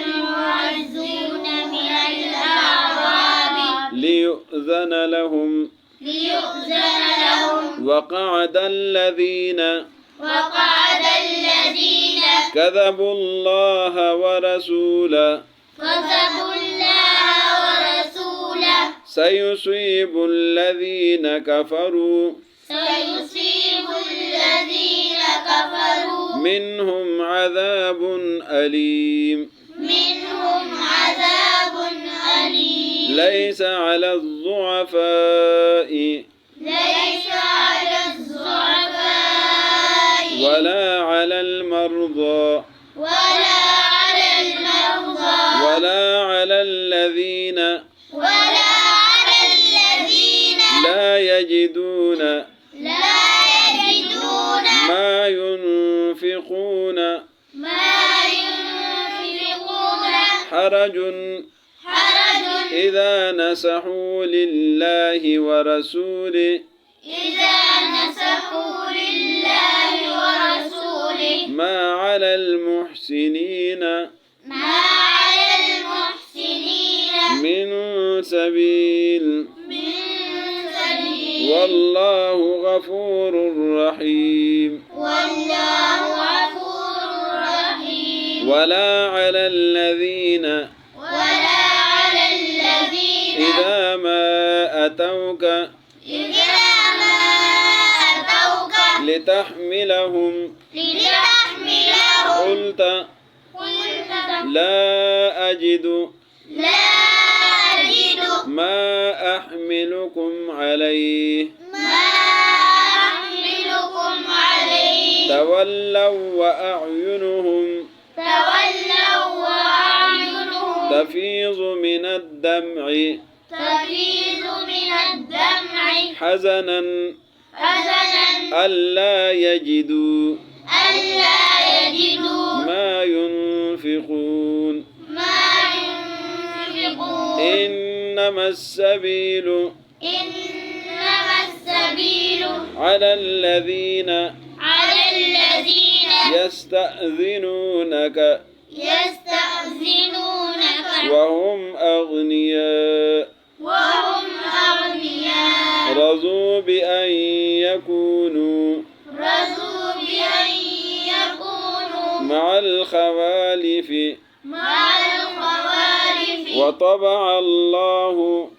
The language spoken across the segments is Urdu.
المعزون من الأعراب ليؤذن لهم وقعد الذين كذبوا الله ورسوله سيصيب الذين كفروا منهم عذاب أليم ليس على الضعفاء ولا على المرضى ولا على الذين لا يجدون ما ينفقون حرج إذا نصحوا لله ورسوله ما على المحسنين من سبيل والله غفور رحيم ولا على الذين إذا ما أتوك لتحملهم قلت لا أجد ما أحملكم عليه تولوا وأعينهم تفيض من الدمع حزنا ألا يجدوا ما ينفقون إنما السبيل على الذين يستأذنونك وهم أغنياء رضوا بأن يكونوا مع الخوالف وطبع الله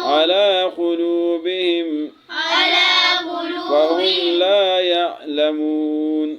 على قلوبهم فهم لا يعلمون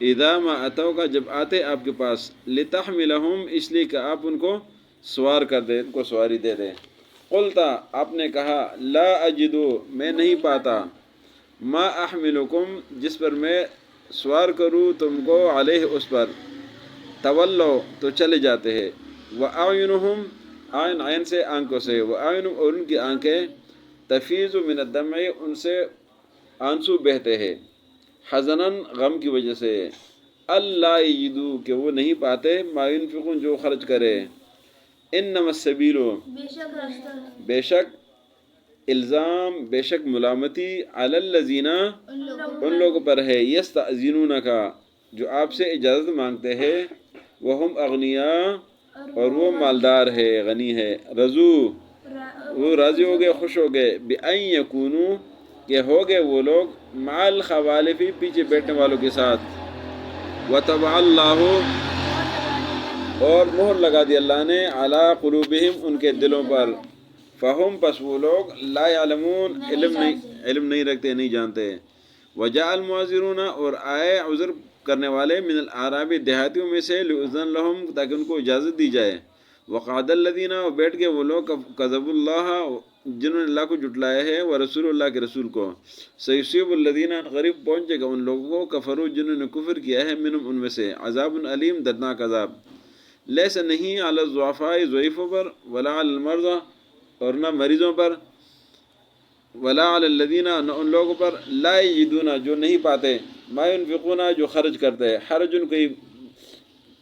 اذا ما اتو کا جب آتے آپ کے پاس، لتحملہم اس لیے کہ آپ ان کو سوار کر دیں، ان کو سواری دے دیں. قلتا آپ نے کہا، لا اجدو میں نہیں پاتا، ما احملکم جس پر میں سوار کروں تم کو، علیہ اس پر، تولو تو چلے جاتے ہیں، وَأَعْيُنُهُمْ عین عین سے آنکھوں سے، وَأَعْيُنُهُمْ اور ان کی آنکھیں، تفیض من الدمع ان سے آنسو بہتے ہیں، حزناً غم کی وجہ سے، اللہ یجدو کہ وہ نہیں پاتے، ما ينفقون جو خرچ کرے، انما السبیل بے شک الزام، بے شک ملامتی، علی الذین ان لوگوں پر ہے، یستأذنونک جو آپ سے اجازت مانگتے ہیں، وہم اغنیاء اور وہ مالدار ہے، غنی ہے، رضو وہ راضی ہو گئے، خوش ہو گئے، بأن یکونوا کہ ہو گئے وہ لوگ، مع الخوالف پیچھے بیٹھنے والوں کے ساتھ، وطبع اللہ اور مہر لگا دی اللہ نے، علی قلوبہم ان کے دلوں پر، فہم پس وہ لوگ، لا یعلمون علم نہیں رکھتے، نہیں جانتے. وجاء المعذرون اور آئے عذر کرنے والے، من الاعراب دیہاتیوں میں سے، لِأُذَنَ لَهُمْ تاکہ ان کو اجازت دی جائے، وقعد الذین اور بیٹھ گئے وہ لوگ، کذبوا اللہ جنہوں نے اللہ کو جھٹلایا ہے، ورسول اللہ کے رسول کو، سیصیب الذین غریب پہنچے گا ان لوگوں کو، کفروا جنہوں نے کفر کیا ہے، منہم ان میں سے، عذاب علیم دردناک عذاب. لیس نہیں، علی الضعفاء ضعیفوں پر، ولا علی المرضى اور نہ مریضوں پر، ولا علی الذین نہ ان لوگوں پر، لا یجدون جو نہیں پاتے، ما ينفقون جو خرچ کرتے ہیں، حرج کوئی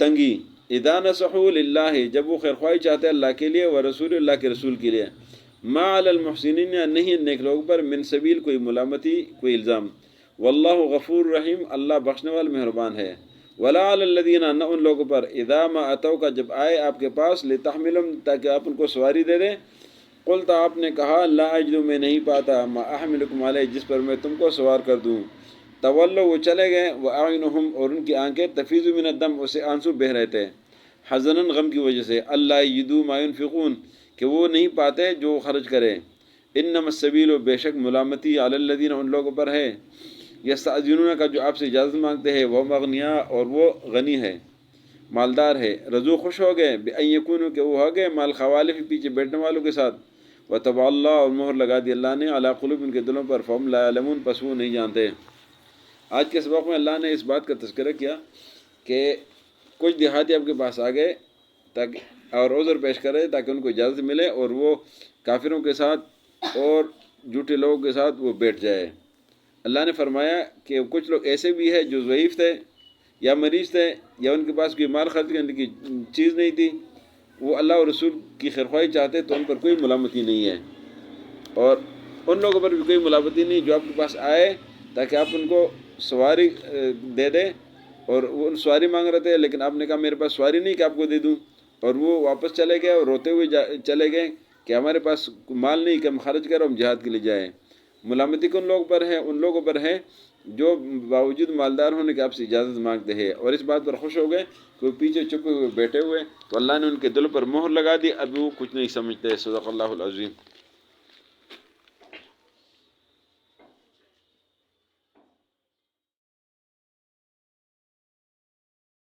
تنگی، اذا نصحوا للہ جب وہ خیرخواہی چاہتے ہیں اللہ کے لیے، ورسول اللہ کے رسول کے لیے، ما علی المحسنین نہیں نیک لوگوں پر، من سبیل کوئی ملامتی، کوئی الزام، واللہ غفور رحیم اللہ بخشنے والا مہربان ہے. ولا علی الذین نہ ان لوگوں پر، اذا ما اتوا کا جب آئے آپ کے پاس، لتحملہم تاکہ آپ ان کو سواری دے دیں، قلتا آپ نے کہا، لا اجد میں نہیں پاتا، ما احملکم علیہ جس پر میں تم کو سوار کر دوں، تولو وہ چلے گئے، وأعینہم اور ان کی آنکھیں، تفیض من الدم اسے آنسو بہہ رہے تھے، حزناً غم کی وجہ سے، اللہ یجدو ما ينفقون کہ وہ نہیں پاتے جو خرچ کرے، انما السبیل بے شک ملامتی، علی الذین ان لوگوں پر ہے، یستأذنون کا جو آپ سے اجازت مانگتے ہیں، وہ مغنیاء اور وہ غنی ہے، مالدار ہے، رضو خوش ہو گئے، بأن یکونوا کہ وہ ہو گئے، مال خوالف پیچھے بیٹھنے والوں کے ساتھ، وطبع اللہ اور مہر لگا دی اللہ نے، علی قلوب ان کے دلوں پر، فہم لا یعلمون پس وہ نہیں جانتے. آج کے سبق میں اللہ نے اس بات کا تذکرہ کیا کہ کچھ دیہاتی آپ کے پاس آ گئے تاکہ اور عذر پیش کرے تاکہ ان کو اجازت ملے، اور وہ کافروں کے ساتھ اور جھوٹے لوگوں کے ساتھ وہ بیٹھ جائے. اللہ نے فرمایا کہ کچھ لوگ ایسے بھی ہیں جو ضعیف تھے یا مریض تھے یا ان کے پاس کوئی مال خرچ کرنے کی چیز نہیں تھی، وہ اللہ اور رسول کی خیرخواہی چاہتے تو ان پر کوئی ملامتی نہیں ہے، اور ان لوگوں پر بھی کوئی ملامتی نہیں جو آپ کے پاس آئے تاکہ آپ ان کو سواری دے دیں، اور وہ سواری مانگ رہے تھے لیکن آپ نے کہا میرے پاس سواری نہیں کہ آپ کو دے دوں، اور وہ واپس چلے گئے اور روتے ہوئے چلے گئے کہ ہمارے پاس مال نہیں کہ ہم خرچ کریں، ہم جہاد کے لیے جائیں. ملامتی کن لوگ پر ہے، ان لوگوں پر ہے جو باوجود مالدار ہونے کے آپ سے اجازت مانگتے ہیں، اور اس بات پر خوش ہو گئے کہ وہ پیچھے چھپے ہوئے بیٹھے ہوئے، تو اللہ نے ان کے دل پر مہر لگا دی، اب وہ کچھ نہیں سمجھتے. صدق اللہ العظیم.